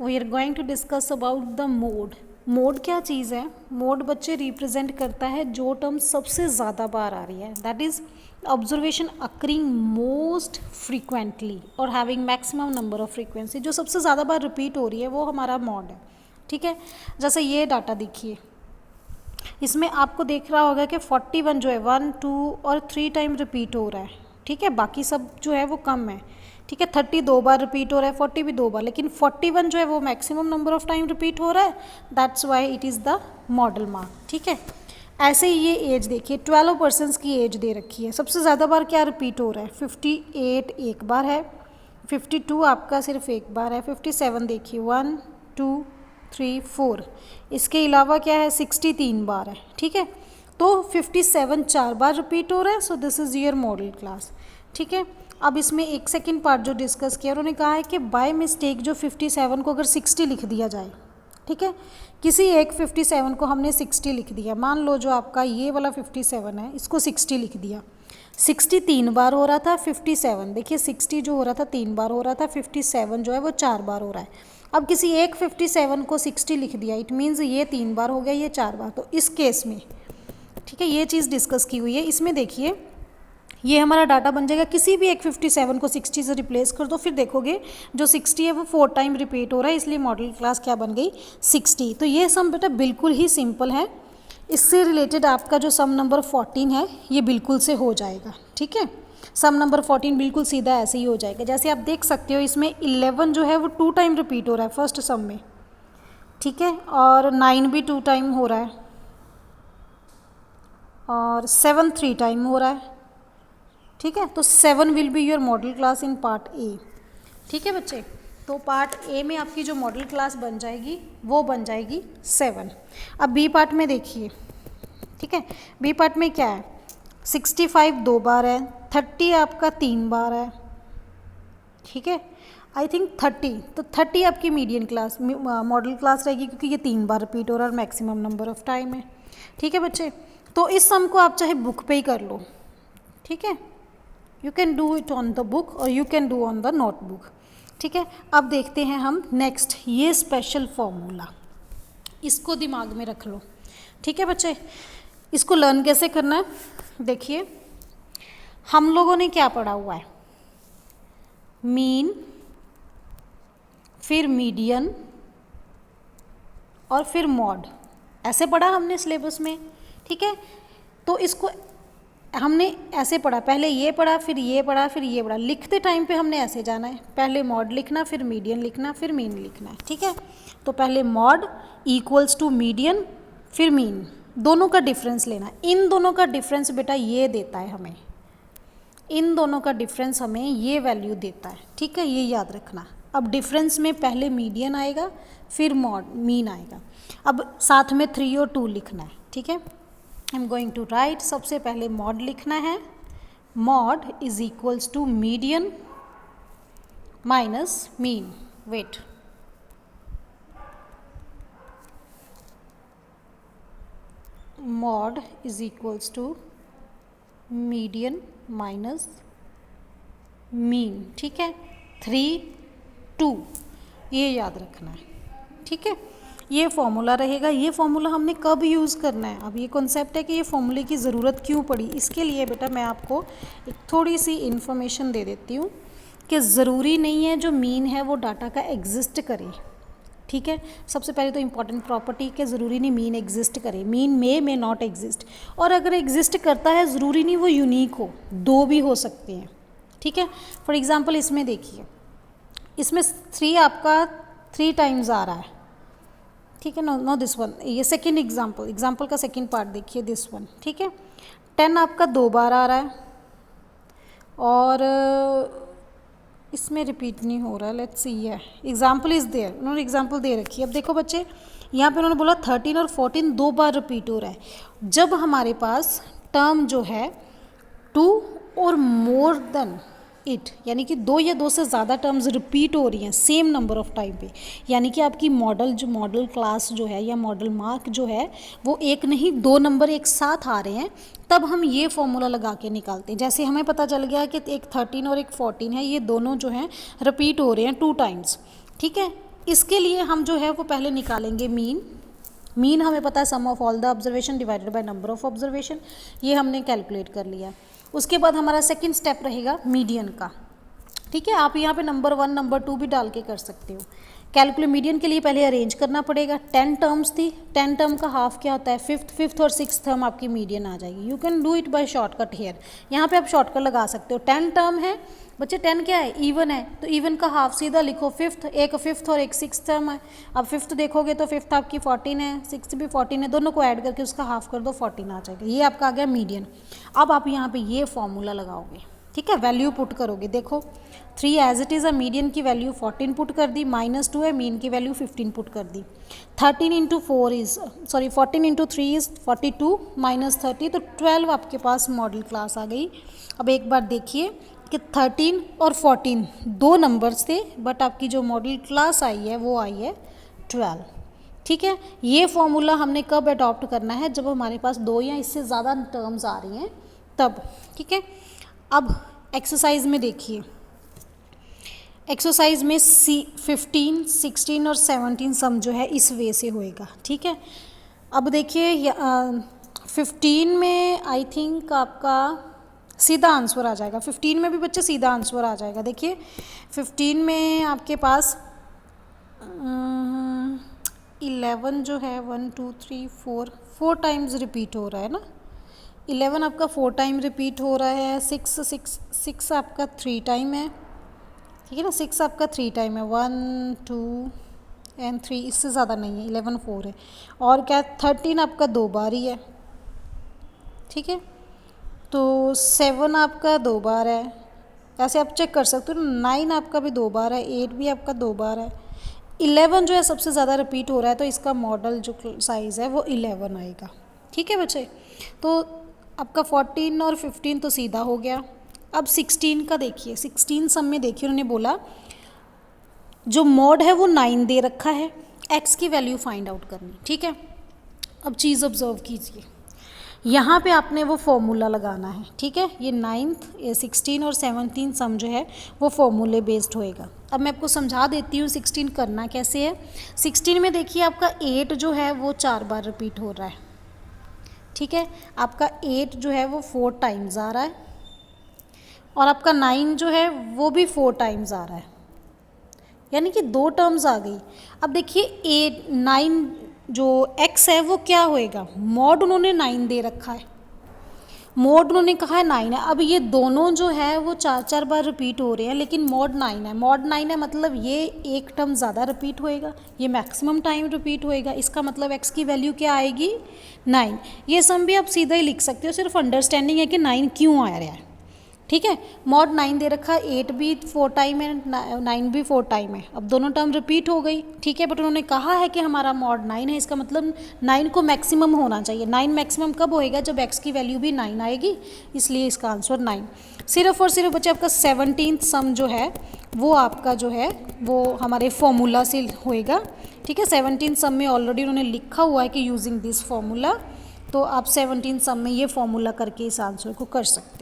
We are going to discuss about the mode. Mode क्या चीज़ है? मोड बच्चे रिप्रेजेंट करता है जो टर्म सबसे ज़्यादा बार आ रही है, that is observation occurring most frequently और having maximum number of frequency. जो सबसे ज़्यादा बार रिपीट हो रही है वो हमारा मोड है। ठीक है, जैसे ये डाटा देखिए, इसमें आपको देख रहा होगा कि 41 जो है 1, 2 और 3 टाइम रिपीट हो रहा है। ठीक है, बाकी सब जो है वो कम है। ठीक है, 30 2 बार रिपीट हो रहा है, 40 भी 2 बार, लेकिन 41 जो है वो maximum number of time repeat हो रहा है, that's why it is the model mark. ठीक है, ऐसे ही ये एज देखिए, 12 पर्सन्स की एज दे रखी है। सबसे ज़्यादा बार क्या रिपीट हो रहा है? 58 एक बार है, 52 आपका सिर्फ एक बार है, 57 देखिए 1 2 3 4, इसके अलावा क्या है 60 3 बार है। ठीक है, तो 57 4 बार रिपीट हो रहा है, so this is your model class. ठीक है, अब इसमें एक सेकेंड पार्ट जो डिस्कस किया, उन्होंने कहा है कि बाय मिस्टेक जो 57 को अगर 60 लिख दिया जाए, ठीक है, किसी एक 57 को हमने 60 लिख दिया, मान लो जो आपका ये वाला 57 है इसको 60 लिख दिया, 60 3 बार हो रहा था, 57 देखिए 60 जो हो रहा था 3 बार हो रहा था, 57 जो है वो 4 बार हो रहा है। अब किसी एक 57 को 60 लिख दिया, इट मीन्स ये 3 बार हो गया, ये 4 बार, तो इस केस में ठीक है ये चीज़ डिस्कस की हुई है। इसमें देखिए ये हमारा डाटा बन जाएगा, किसी भी एक 57 को 60 से रिप्लेस कर दो, फिर देखोगे जो 60 है वो 4 टाइम रिपीट हो रहा है, इसलिए मॉडल क्लास क्या बन गई 60। तो ये सम बेटा बिल्कुल ही सिंपल है। इससे रिलेटेड आपका जो सम नंबर 14 है ये बिल्कुल से हो जाएगा। ठीक है, सम नंबर 14 बिल्कुल सीधा ऐसे ही हो जाएगा। जैसे आप देख सकते हो इसमें 11 जो है वो 2 टाइम रिपीट हो रहा है फर्स्ट सम में। ठीक है, और 9 भी 2 टाइम हो रहा है, और 7 3 टाइम हो रहा है। ठीक है, तो 7 will be your model class in part A. ठीक है बच्चे, तो पार्ट ए में आपकी जो मॉडल क्लास बन जाएगी वो बन जाएगी 7। अब बी पार्ट में देखिए, ठीक है, बी पार्ट में क्या है, 65 2 बार है, 30 आपका 3 बार है। ठीक है, आई थिंक 30, तो 30 आपकी मीडियन क्लास मॉडल क्लास रहेगी, क्योंकि ये 3 बार रिपीट हो रहा है और मैक्सिमम नंबर ऑफ टाइम है। ठीक है बच्चे, तो इस सम को आप चाहे बुक पे ही कर लो। ठीक है, you can do it on the book और you can do on the notebook. ठीक है, अब देखते हैं हम नेक्स्ट ये स्पेशल फॉर्मूला, इसको दिमाग में रख लो। ठीक है बच्चे, इसको लर्न कैसे करना है, देखिए हम लोगों ने क्या पढ़ा हुआ है, मीन, फिर मीडियन और फिर मॉड, ऐसे पढ़ा हमने सिलेबस में। ठीक है, तो इसको हमने ऐसे पढ़ा, पहले ये पढ़ा फिर ये पढ़ा फिर ये पढ़ा, लिखते टाइम पे हमने ऐसे जाना है, पहले मॉड लिखना फिर मीडियन लिखना फिर मीन लिखना है। ठीक है, तो पहले मॉड इक्वल्स टू मीडियन फिर मीन, दोनों का डिफरेंस लेना। इन दोनों का डिफरेंस बेटा ये देता है हमें, इन दोनों का डिफरेंस हमें ये वैल्यू देता है। ठीक है, ये याद रखना। अब डिफरेंस में पहले मीडियन आएगा फिर मॉड मीन आएगा। अब साथ में 3 और 2 लिखना है। ठीक है, I am going to write, सबसे पहले मॉड लिखना है, mode is equals to median minus mean, wait, mode is equals to median minus mean. ठीक है, 3 2 ये याद रखना है। ठीक है, ये फॉर्मूला रहेगा। ये फॉर्मूला हमने कब यूज़ करना है, अब ये कॉन्सेप्ट है कि ये फॉर्मूले की ज़रूरत क्यों पड़ी, इसके लिए बेटा मैं आपको एक थोड़ी सी इन्फॉर्मेशन दे देती हूँ कि ज़रूरी नहीं है जो मीन है वो डाटा का एग्जिस्ट करे। ठीक है, सबसे पहले तो इम्पॉर्टेंट प्रॉपर्टी के ज़रूरी नहीं मीन एग्जिस्ट करे, मीन मे नॉट एग्जिस्ट, और अगर एग्जिस्ट करता है ज़रूरी नहीं वो यूनिक हो, 2 भी हो सकते हैं। ठीक है, फॉर एग्ज़ाम्पल इसमें देखिए, इसमें 3 आपका 3 टाइम्स आ रहा है। ठीक है, नो दिस वन, ये सेकेंड एग्जाम्पल का सेकेंड पार्ट देखिए, दिस वन। ठीक है, 10 आपका 2 बार आ रहा है और इसमें रिपीट नहीं हो रहा है, लेट्स सी है, एग्जाम्पल इज़ देयर, उन्होंने एग्जाम्पल दे रखी है। अब देखो बच्चे, यहाँ पे उन्होंने बोला 13 और 14 2 बार रिपीट हो रहा है। जब हमारे पास टर्म जो है 2 और मोर देन इट, यानी कि 2 या 2 से ज़्यादा टर्म्स रिपीट हो रही हैं सेम नंबर ऑफ टाइम पे, यानी कि आपकी मॉडल क्लास जो है या मॉडल मार्क जो है वो एक नहीं 2 नंबर एक साथ आ रहे हैं, तब हम ये फॉर्मूला लगा के निकालते हैं। जैसे हमें पता चल गया कि एक 13 और एक 14 है, ये दोनों जो हैं रिपीट हो रहे हैं 2 टाइम्स। ठीक है, इसके लिए हम जो है वो पहले निकालेंगे मीन हमें पता है sum of all the observation divided by number of observation, ये हमने कैलकुलेट कर लिया। उसके बाद हमारा सेकंड स्टेप रहेगा मीडियन का। ठीक है, आप यहाँ पे नंबर 1 नंबर 2 भी डाल के कर सकते हो। कैलकुलेट मीडियन के लिए पहले अरेंज करना पड़ेगा। 10 टर्म्स थी, 10 टर्म का हाफ क्या होता है, फिफ्थ और सिक्स टर्म आपकी मीडियन आ जाएगी। You can do it by shortcut here, यहाँ पे आप शॉर्टकट लगा सकते हो। 10 टर्म है बच्चे, 10 क्या है, इवन है, तो इवन का हाफ सीधा लिखो फिफ्थ, एक फिफ्थ और एक सिक्स टर्म है। अब फिफ्थ देखोगे तो फिफ्थ आपकी 14 है, सिक्स भी 14 है, दोनों को ऐड करके उसका हाफ कर दो, 14 आ जाएगा। ये आपका आ गया मीडियन। अब आप यहाँ पे ये फॉर्मूला लगाओगे, ठीक है, वैल्यू पुट करोगे। देखो 3 एज इट इज़, मीडियन की वैल्यू 14 पुट कर दी, -2 है, मीन की वैल्यू 15 पुट कर दी। 13 इंटू 4 इज़ 14 इंटू 3 इज़ 42 -30, तो 12 आपके पास मॉडल क्लास आ गई। अब एक बार देखिए कि 13 और 14 दो नंबर्स थे, बट आपकी जो मॉडल क्लास आई है वो आई है 12। ठीक है, ये फॉर्मूला हमने कब अडॉप्ट करना है, जब हमारे पास 2 या इससे ज़्यादा टर्म्स आ रही हैं तब। ठीक है, अब एक्सरसाइज में देखिए, एक्सरसाइज में 15, 16 और 17 सम जो है इस वे से होएगा। ठीक है, अब देखिए 15 में आई थिंक आपका सीधा आंसर आ जाएगा। 15 में भी बच्चे सीधा आंसर आ जाएगा। देखिए 15 में आपके पास 11 जो है 1 2 3 4 टाइम्स रिपीट हो रहा है ना। 11 आपका 4 टाइम रिपीट हो रहा है। 6 आपका 3 टाइम है, ठीक है ना। 6 आपका 3 टाइम है, 1 2 एंड 3, इससे ज़्यादा नहीं है। 11 4 है। और क्या, 13 आपका 2 बार ही है, ठीक है। तो 7 आपका 2 बार है, ऐसे आप चेक कर सकते हो। 9 आपका भी 2 बार है, 8 भी आपका 2 बार है। 11 जो है सबसे ज़्यादा रिपीट हो रहा है, तो इसका मॉडल जो साइज़ है वो 11 आएगा। ठीक है बच्चे, तो आपका 14 और 15 तो सीधा हो गया। अब 16 का देखिए, 16 सम में देखिए उन्होंने बोला जो मॉड है वो 9 दे रखा है, x की वैल्यू फाइंड आउट करनी। ठीक है, अब चीज़ ऑब्जर्व कीजिए, यहाँ पे आपने वो फॉर्मूला लगाना है। ठीक है, ये 9th, 16 और 17 सम जो है वो फॉर्मूले बेस्ड होएगा। अब मैं आपको समझा देती हूँ 16 करना कैसे है। 16 में देखिए आपका 8 जो है वो 4 बार रिपीट हो रहा है, ठीक है। आपका 8 जो है वो 4 टाइम्स आ रहा है, और आपका 9 जो है वो भी 4 टाइम्स आ रहा है, यानी कि 2 टर्म्स आ गई। अब देखिए 8 9 जो x है वो क्या होएगा, मॉड उन्होंने 9 दे रखा है, मॉड उन्होंने कहा है 9 है। अब ये दोनों जो है वो 4 बार रिपीट हो रहे हैं, लेकिन मॉड 9 है। मॉड 9 है मतलब ये एक टर्म ज़्यादा रिपीट होएगा, ये मैक्सिमम टाइम रिपीट होएगा। इसका मतलब x की वैल्यू क्या आएगी, 9। ये सम भी आप सीधा ही लिख सकते हो, सिर्फ अंडरस्टैंडिंग है कि 9 क्यों आ रहा है। ठीक है, मॉड 9 दे रखा है, 8 भी 4 टाइम है, 9 भी 4 टाइम है। अब दोनों टर्म रिपीट हो गई, ठीक है, बट उन्होंने कहा है कि हमारा मॉड 9 है, इसका मतलब 9 को मैक्सिमम होना चाहिए। 9 मैक्सिमम कब होएगा, जब x की वैल्यू भी 9 आएगी, इसलिए इसका आंसर 9। सिर्फ और सिर्फ बच्चे आपका 17th सम जो है वो आपका जो है वो हमारे फॉर्मूला से होएगा। ठीक है, 17 सम में ऑलरेडी उन्होंने लिखा हुआ है कि यूजिंग दिस फॉर्मूला, तो आप 17 सम में ये फॉर्मूला करके इस आंसर को कर सकते हो।